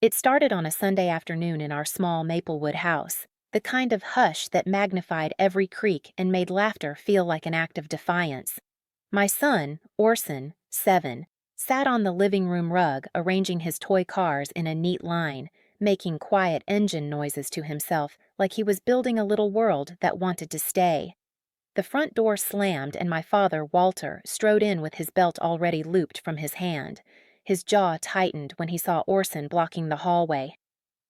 It started on a Sunday afternoon in our small Maplewood house, the kind of hush that magnified every creak and made laughter feel like an act of defiance. My son, Orson, 7, sat on the living room rug arranging his toy cars in a neat line, making quiet engine noises to himself like he was building a little world that wanted to stay. The front door slammed and my father, Walter, strode in with his belt already looped from his hand. His jaw tightened when he saw Orson blocking the hallway.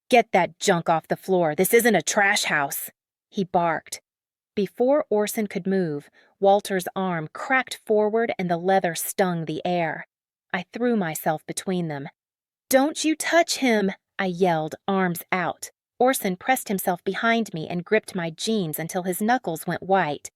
"Get that junk off the floor. This isn't a trash house," he barked. Before Orson could move, Walter's arm cracked forward and the leather stung the air. I threw myself between them. "Don't you touch him!" I yelled, arms out. Orson pressed himself behind me and gripped my jeans until his knuckles went white.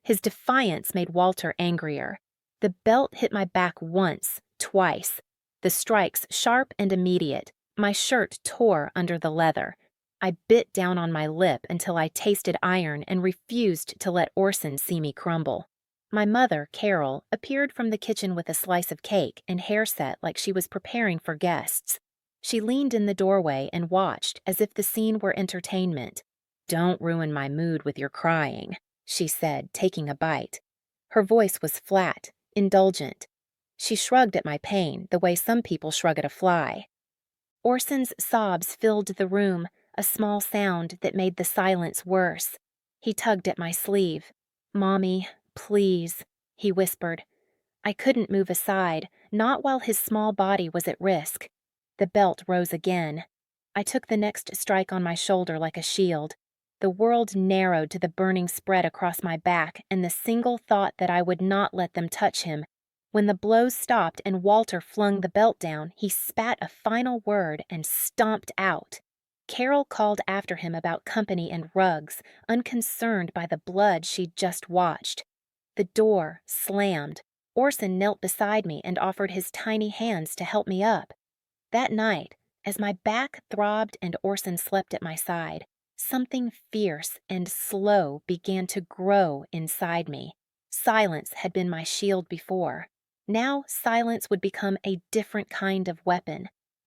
His defiance made Walter angrier. The belt hit my back once, twice. The strikes sharp and immediate. My shirt tore under the leather. I bit down on my lip until I tasted iron and refused to let Orson see me crumble. My mother, Carol, appeared from the kitchen with a slice of cake and hair set like she was preparing for guests. She leaned in the doorway and watched as if the scene were entertainment. "Don't ruin my mood with your crying," she said, taking a bite. Her voice was flat, indulgent. She shrugged at my pain the way some people shrug at a fly. Orson's sobs filled the room, a small sound that made the silence worse. He tugged at my sleeve. "Mommy, please," he whispered. I couldn't move aside, not while his small body was at risk. The belt rose again. I took the next strike on my shoulder like a shield. The world narrowed to the burning spread across my back and the single thought that I would not let them touch him. When the blows stopped and Walter flung the belt down, he spat a final word and stomped out. Carol called after him about company and rugs, unconcerned by the blood she'd just watched. The door slammed. Orson knelt beside me and offered his tiny hands to help me up. That night, as my back throbbed and Orson slept at my side, something fierce and slow began to grow inside me. Silence had been my shield before. Now silence would become a different kind of weapon.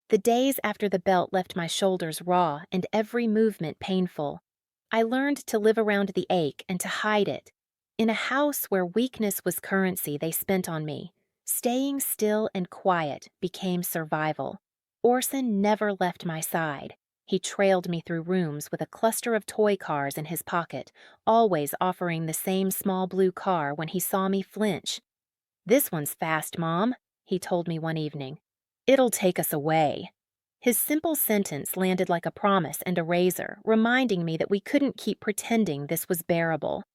The days after the belt left my shoulders raw and every movement painful. I learned to live around the ache and to hide it. In a house where weakness was currency they spent on me, staying still and quiet became survival. Orson never left my side. He trailed me through rooms with a cluster of toy cars in his pocket, always offering the same small blue car when he saw me flinch. "This one's fast, Mom," he told me one evening. "It'll take us away." His simple sentence landed like a promise and a razor, reminding me that we couldn't keep pretending this was bearable.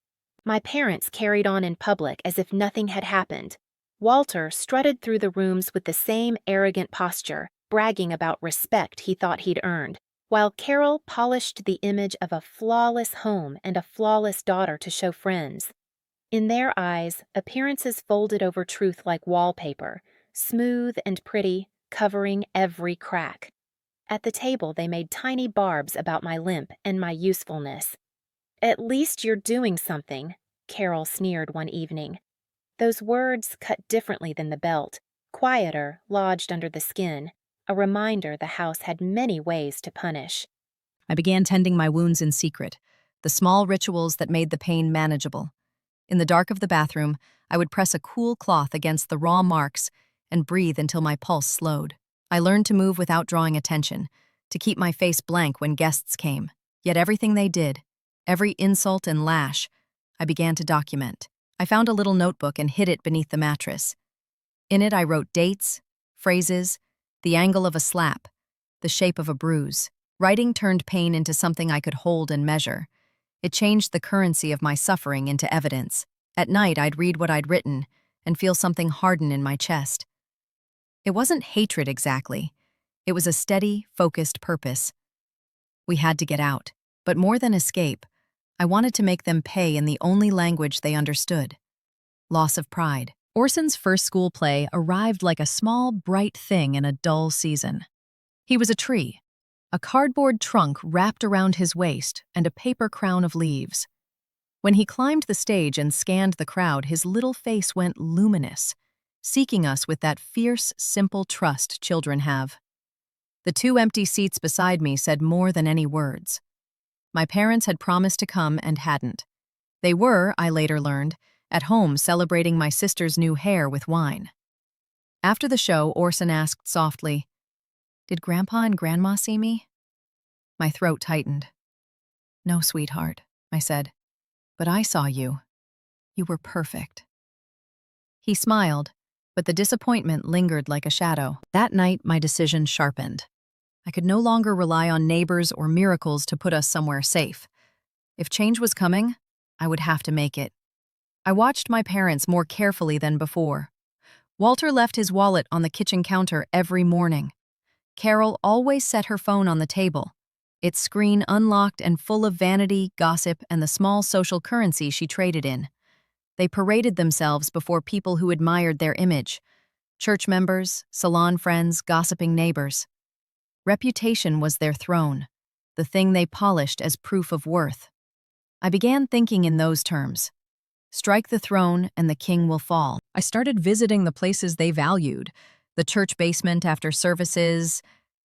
My parents carried on in public as if nothing had happened. Walter strutted through the rooms with the same arrogant posture, bragging about respect he thought he'd earned, while Carol polished the image of a flawless home and a flawless daughter to show friends. In their eyes, appearances folded over truth like wallpaper, smooth and pretty, covering every crack. At the table, they made tiny barbs about my limp and my usefulness. "At least you're doing something," Carol sneered one evening. Those words cut differently than the belt, quieter, lodged under the skin, a reminder the house had many ways to punish. I began tending my wounds in secret, the small rituals that made the pain manageable. In the dark of the bathroom, I would press a cool cloth against the raw marks and breathe until my pulse slowed. I learned to move without drawing attention, to keep my face blank when guests came. Yet everything they did, every insult and lash, I began to document. I found a little notebook and hid it beneath the mattress. In it I wrote dates, phrases, the angle of a slap, the shape of a bruise. Writing turned pain into something I could hold and measure. It changed the currency of my suffering into evidence. At night, I'd read what I'd written and feel something harden in my chest. It wasn't hatred exactly. It was a steady, focused purpose. We had to get out. But more than escape, I wanted to make them pay in the only language they understood. Loss of pride. Orson's first school play arrived like a small, bright thing in a dull season. He was a tree, a cardboard trunk wrapped around his waist and a paper crown of leaves. When he climbed the stage and scanned the crowd, his little face went luminous, seeking us with that fierce, simple trust children have. The 2 empty seats beside me said more than any words. My parents had promised to come and hadn't. They were, I later learned, at home celebrating my sister's new hair with wine. After the show, Orson asked softly, "Did Grandpa and Grandma see me?" My throat tightened. "No, sweetheart," I said, "but I saw you. You were perfect." He smiled, but the disappointment lingered like a shadow. That night, my decision sharpened. I could no longer rely on neighbors or miracles to put us somewhere safe. If change was coming, I would have to make it. I watched my parents more carefully than before. Walter left his wallet on the kitchen counter every morning. Carol always set her phone on the table, its screen unlocked and full of vanity, gossip, and the small social currency she traded in. They paraded themselves before people who admired their image: church members, salon friends, gossiping neighbors. Reputation was their throne, the thing they polished as proof of worth. I began thinking in those terms. Strike the throne and the king will fall. I started visiting the places they valued: the church basement after services,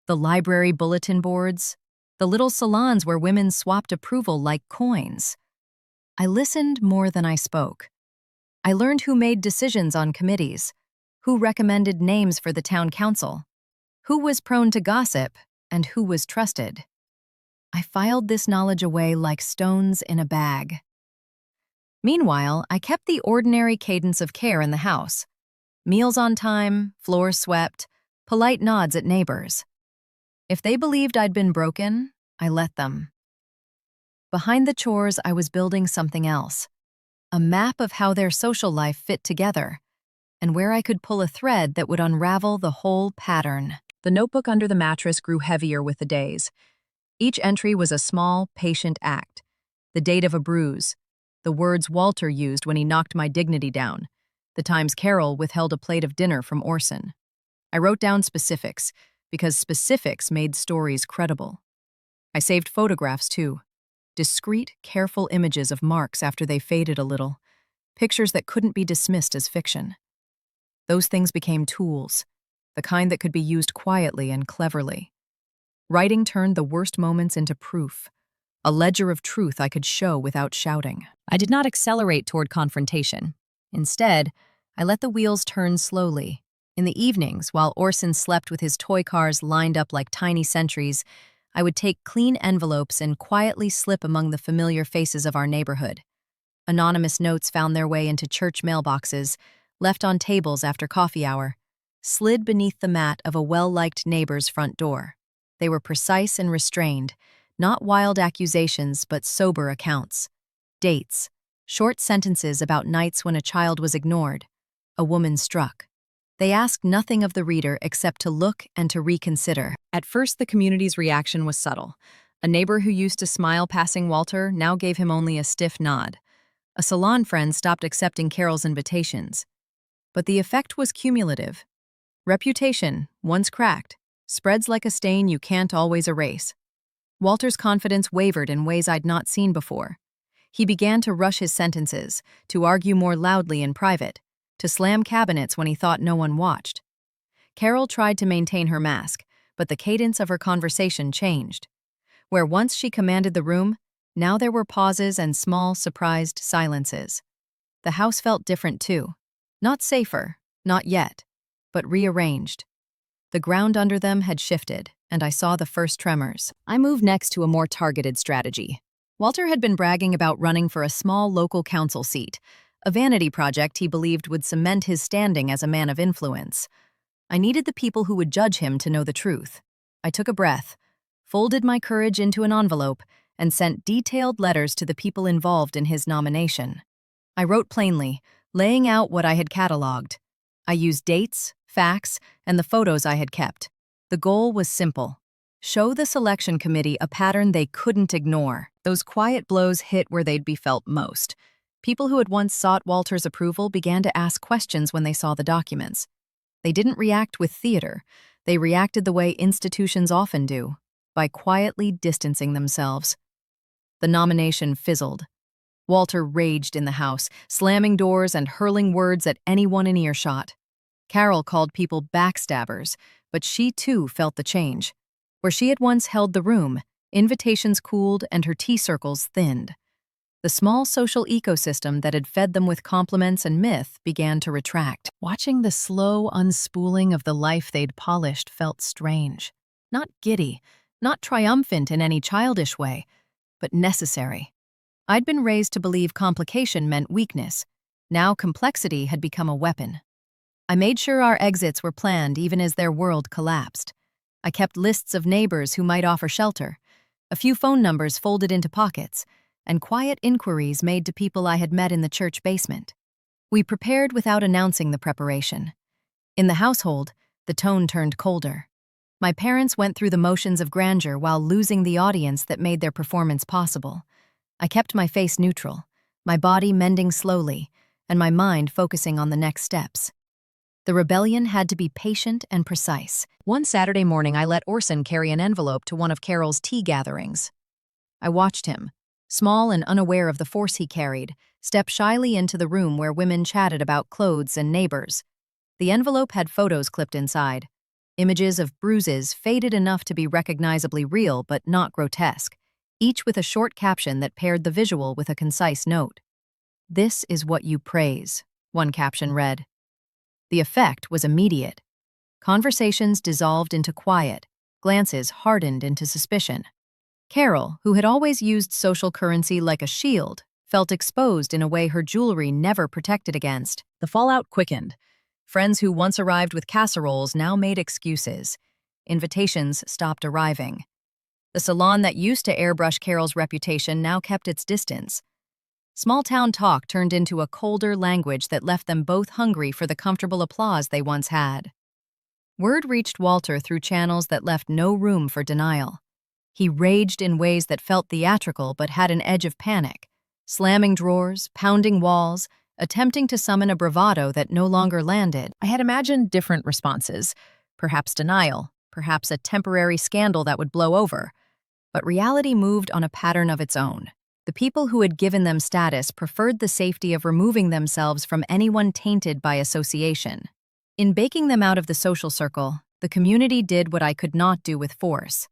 the library bulletin boards, the little salons where women swapped approval like coins. I listened more than I spoke. I learned who made decisions on committees, who recommended names for the town council, who was prone to gossip, and who was trusted. I filed this knowledge away like stones in a bag. Meanwhile, I kept the ordinary cadence of care in the house: meals on time, floors swept, polite nods at neighbors. If they believed I'd been broken, I let them. Behind the chores, I was building something else: a map of how their social life fit together, and where I could pull a thread that would unravel the whole pattern. The notebook under the mattress grew heavier with the days. Each entry was a small, patient act: the date of a bruise, the words Walter used when he knocked my dignity down, the times Carol withheld a plate of dinner from Orson. I wrote down specifics, because specifics made stories credible. I saved photographs, too. Discreet, careful images of marks after they faded a little, pictures that couldn't be dismissed as fiction. Those things became tools, the kind that could be used quietly and cleverly. Writing turned the worst moments into proof, a ledger of truth I could show without shouting. I did not accelerate toward confrontation. Instead, I let the wheels turn slowly. In the evenings, while Orson slept with his toy cars lined up like tiny sentries, I would take clean envelopes and quietly slip among the familiar faces of our neighborhood. Anonymous notes found their way into church mailboxes, left on tables after coffee hour, slid beneath the mat of a well-liked neighbor's front door. They were precise and restrained, not wild accusations but sober accounts. Dates, short sentences about nights when a child was ignored, a woman struck. They asked nothing of the reader except to look and to reconsider. At first, the community's reaction was subtle. A neighbor who used to smile passing Walter now gave him only a stiff nod. A salon friend stopped accepting Carol's invitations. But the effect was cumulative. Reputation, once cracked, spreads like a stain you can't always erase. Walter's confidence wavered in ways I'd not seen before. He began to rush his sentences, to argue more loudly in private, to slam cabinets when he thought no one watched. Carol tried to maintain her mask, but the cadence of her conversation changed. Where once she commanded the room, now there were pauses and small, surprised silences. The house felt different too. Not safer, not yet, but rearranged. The ground under them had shifted, and I saw the first tremors. I moved next to a more targeted strategy. Walter had been bragging about running for a small local council seat, a vanity project he believed would cement his standing as a man of influence. I needed the people who would judge him to know the truth. I took a breath, folded my courage into an envelope, and sent detailed letters to the people involved in his nomination. I wrote plainly, laying out what I had cataloged. I used dates, facts, and the photos I had kept. The goal was simple: show the selection committee a pattern they couldn't ignore. Those quiet blows hit where they'd be felt most. People who had once sought Walter's approval began to ask questions when they saw the documents. They didn't react with theater. They reacted the way institutions often do, by quietly distancing themselves. The nomination fizzled. Walter raged in the house, slamming doors and hurling words at anyone in earshot. Carol called people backstabbers, but she too felt the change. Where she had once held the room, invitations cooled and her tea circles thinned. The small social ecosystem that had fed them with compliments and myth began to retract. Watching the slow unspooling of the life they'd polished felt strange. Not giddy, not triumphant in any childish way, but necessary. I'd been raised to believe complication meant weakness. Now complexity had become a weapon. I made sure our exits were planned even as their world collapsed. I kept lists of neighbors who might offer shelter, a few phone numbers folded into pockets, and quiet inquiries made to people I had met in the church basement. We prepared without announcing the preparation. In the household, the tone turned colder. My parents went through the motions of grandeur while losing the audience that made their performance possible. I kept my face neutral, my body mending slowly, and my mind focusing on the next steps. The rebellion had to be patient and precise. One Saturday morning, I let Orson carry an envelope to one of Carol's tea gatherings. I watched him, small and unaware of the force he carried, step shyly into the room where women chatted about clothes and neighbors. The envelope had photos clipped inside, images of bruises faded enough to be recognizably real but not grotesque, each with a short caption that paired the visual with a concise note. "This is what you praise," one caption read. The effect was immediate. Conversations dissolved into quiet, glances hardened into suspicion. Carol, who had always used social currency like a shield, felt exposed in a way her jewelry never protected against. The fallout quickened. Friends who once arrived with casseroles now made excuses. Invitations stopped arriving. The salon that used to airbrush Carol's reputation now kept its distance. Small-town talk turned into a colder language that left them both hungry for the comfortable applause they once had. Word reached Walter through channels that left no room for denial. He raged in ways that felt theatrical but had an edge of panic, slamming drawers, pounding walls, attempting to summon a bravado that no longer landed. I had imagined different responses, perhaps denial, perhaps a temporary scandal that would blow over. But reality moved on a pattern of its own. The people who had given them status preferred the safety of removing themselves from anyone tainted by association. In baking them out of the social circle, the community did what I could not do with force.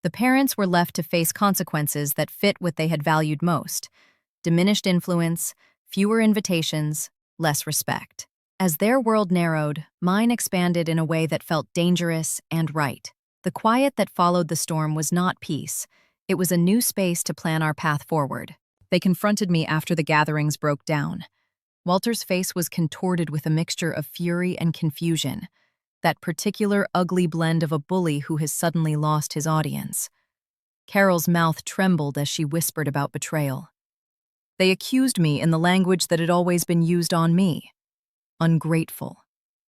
The parents were left to face consequences that fit what they had valued most: diminished influence, fewer invitations, less respect. As their world narrowed, mine expanded in a way that felt dangerous and right. The quiet that followed the storm was not peace. It was a new space to plan our path forward. They confronted me after the gatherings broke down. Walter's face was contorted with a mixture of fury and confusion, that particular ugly blend of a bully who has suddenly lost his audience. Carol's mouth trembled as she whispered about betrayal. They accused me in the language that had always been used on me: ungrateful,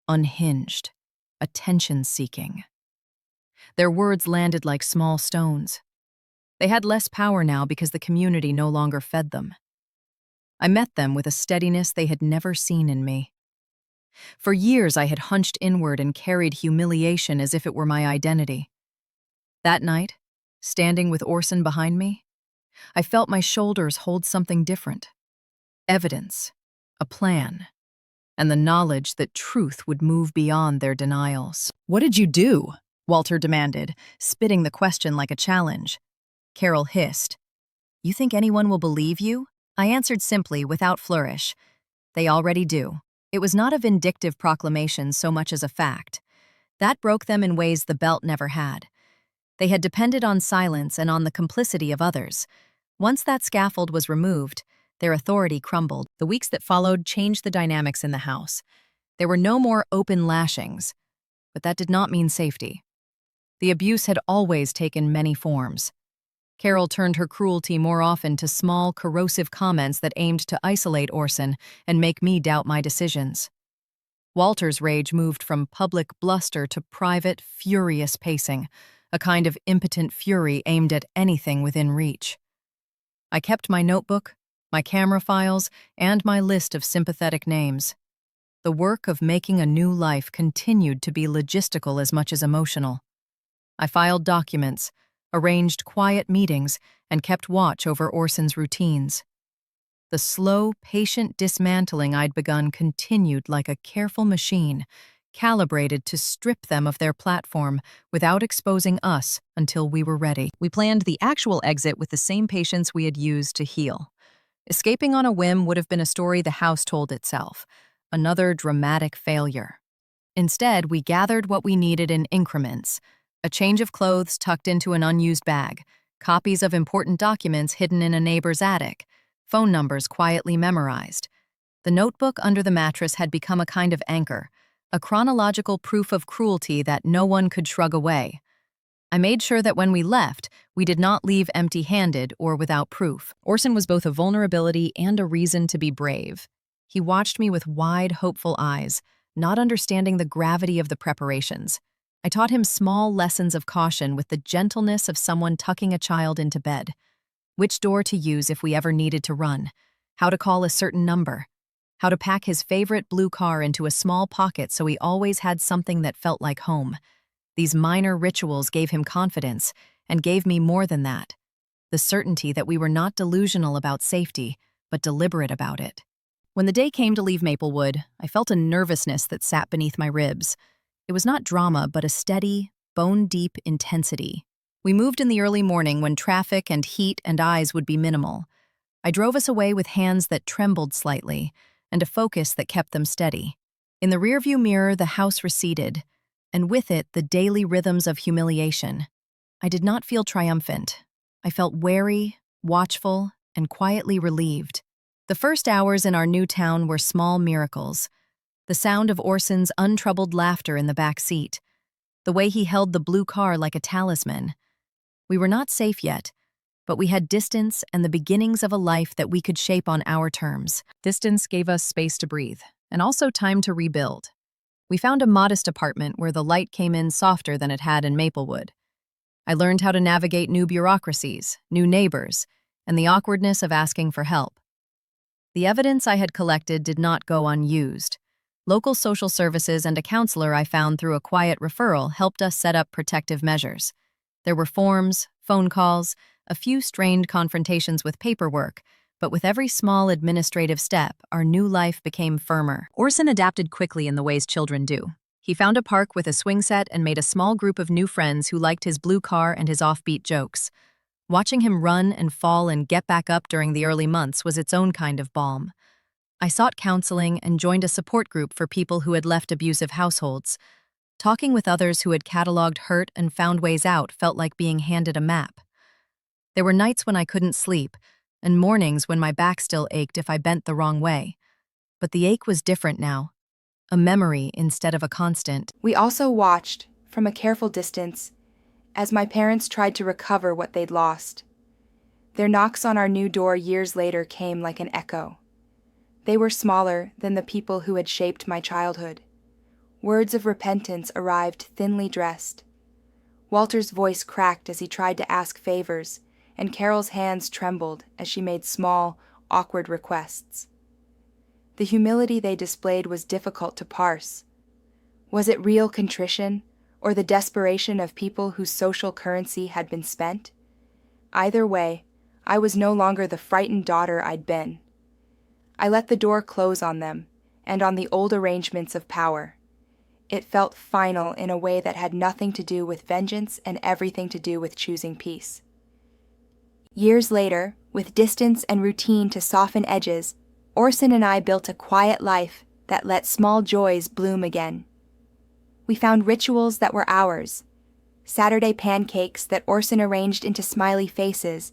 unhinged, attention-seeking. Their words landed like small stones. They had less power now because the community no longer fed them. I met them with a steadiness they had never seen in me. For years I had hunched inward and carried humiliation as if it were my identity. That night, standing with Orson behind me, I felt my shoulders hold something different. Evidence, a plan, and the knowledge that truth would move beyond their denials. "What did you do?" Walter demanded, spitting the question like a challenge. Carol hissed. "You think anyone will believe you?" I answered simply, without flourish. "They already do." It was not a vindictive proclamation so much as a fact. That broke them in ways the belt never had. They had depended on silence and on the complicity of others. Once that scaffold was removed, their authority crumbled. The weeks that followed changed the dynamics in the house. There were no more open lashings, but that did not mean safety. The abuse had always taken many forms. Carol turned her cruelty more often to small, corrosive comments that aimed to isolate Orson and make me doubt my decisions. Walter's rage moved from public bluster to private, furious pacing, a kind of impotent fury aimed at anything within reach. I kept my notebook, my camera files, and my list of sympathetic names. The work of making a new life continued to be logistical as much as emotional. I filed documents, arranged quiet meetings, and kept watch over Orson's routines. The slow, patient dismantling I'd begun continued like a careful machine, calibrated to strip them of their platform without exposing us until we were ready. We planned the actual exit with the same patience we had used to heal. Escaping on a whim would have been a story the house told itself, another dramatic failure. Instead, we gathered what we needed in increments: a change of clothes tucked into an unused bag, copies of important documents hidden in a neighbor's attic, phone numbers quietly memorized. The notebook under the mattress had become a kind of anchor, a chronological proof of cruelty that no one could shrug away. I made sure that when we left, we did not leave empty-handed or without proof. Orson was both a vulnerability and a reason to be brave. He watched me with wide, hopeful eyes, not understanding the gravity of the preparations. I taught him small lessons of caution with the gentleness of someone tucking a child into bed. Which door to use if we ever needed to run, how to call a certain number, how to pack his favorite blue car into a small pocket so he always had something that felt like home. These minor rituals gave him confidence, and gave me more than that: the certainty that we were not delusional about safety, but deliberate about it. When the day came to leave Maplewood, I felt a nervousness that sat beneath my ribs. It was not drama, but a steady, bone-deep intensity. We moved in the early morning when traffic and heat and eyes would be minimal. I drove us away with hands that trembled slightly, and a focus that kept them steady. In the rearview mirror, the house receded, and with it, the daily rhythms of humiliation. I did not feel triumphant. I felt wary, watchful, and quietly relieved. The first hours in our new town were small miracles. The sound of Orson's untroubled laughter in the back seat. The way he held the blue car like a talisman. We were not safe yet, but we had distance and the beginnings of a life that we could shape on our terms. Distance gave us space to breathe, and also time to rebuild. We found a modest apartment where the light came in softer than it had in Maplewood. I learned how to navigate new bureaucracies, new neighbors, and the awkwardness of asking for help. The evidence I had collected did not go unused. Local social services and a counselor I found through a quiet referral helped us set up protective measures. There were forms, phone calls, a few strained confrontations with paperwork, but with every small administrative step, our new life became firmer. Orson adapted quickly in the ways children do. He found a park with a swing set and made a small group of new friends who liked his blue car and his offbeat jokes. Watching him run and fall and get back up during the early months was its own kind of balm. I sought counseling and joined a support group for people who had left abusive households. Talking with others who had cataloged hurt and found ways out felt like being handed a map. There were nights when I couldn't sleep, and mornings when my back still ached if I bent the wrong way. But the ache was different now, a memory instead of a constant. We also watched, from a careful distance, as my parents tried to recover what they'd lost. Their knocks on our new door years later came like an echo. They were smaller than the people who had shaped my childhood. Words of repentance arrived thinly dressed. Walter's voice cracked as he tried to ask favors, and Carol's hands trembled as she made small, awkward requests. The humility they displayed was difficult to parse. Was it real contrition, or the desperation of people whose social currency had been spent? Either way, I was no longer the frightened daughter I'd been. I let the door close on them, and on the old arrangements of power. It felt final in a way that had nothing to do with vengeance and everything to do with choosing peace. Years later, with distance and routine to soften edges, Orson and I built a quiet life that let small joys bloom again. We found rituals that were ours: Saturday pancakes that Orson arranged into smiley faces,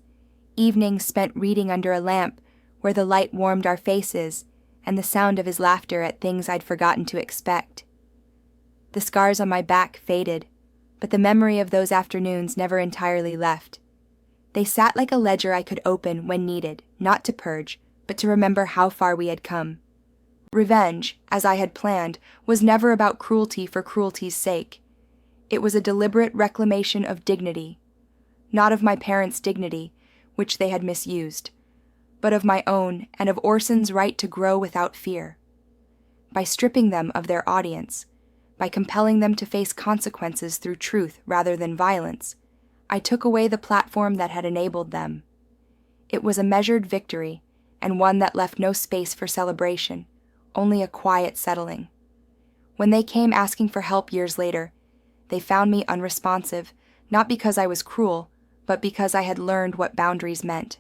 evenings spent reading under a lamp where the light warmed our faces and the sound of his laughter at things I'd forgotten to expect. The scars on my back faded, but the memory of those afternoons never entirely left. They sat like a ledger I could open when needed, not to purge, but to remember how far we had come. Revenge, as I had planned, was never about cruelty for cruelty's sake. It was a deliberate reclamation of dignity. Not of my parents' dignity, which they had misused, but of my own and of Orson's right to grow without fear. By stripping them of their audience, by compelling them to face consequences through truth rather than violence, I took away the platform that had enabled them. It was a measured victory, and one that left no space for celebration, only a quiet settling. When they came asking for help years later, they found me unresponsive, not because I was cruel, but because I had learned what boundaries meant.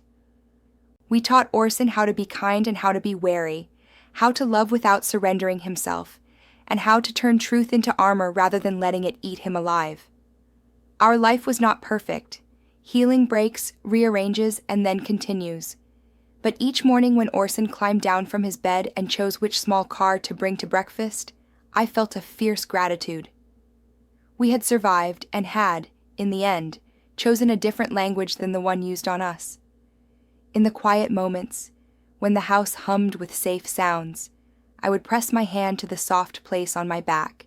We taught Orson how to be kind and how to be wary, how to love without surrendering himself, and how to turn truth into armor rather than letting it eat him alive. Our life was not perfect. Healing breaks, rearranges, and then continues. But each morning when Orson climbed down from his bed and chose which small car to bring to breakfast, I felt a fierce gratitude. We had survived and had, in the end, chosen a different language than the one used on us. In the quiet moments, when the house hummed with safe sounds, I would press my hand to the soft place on my back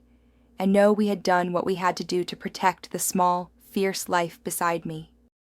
and know we had done what we had to do to protect the small, fierce life beside me.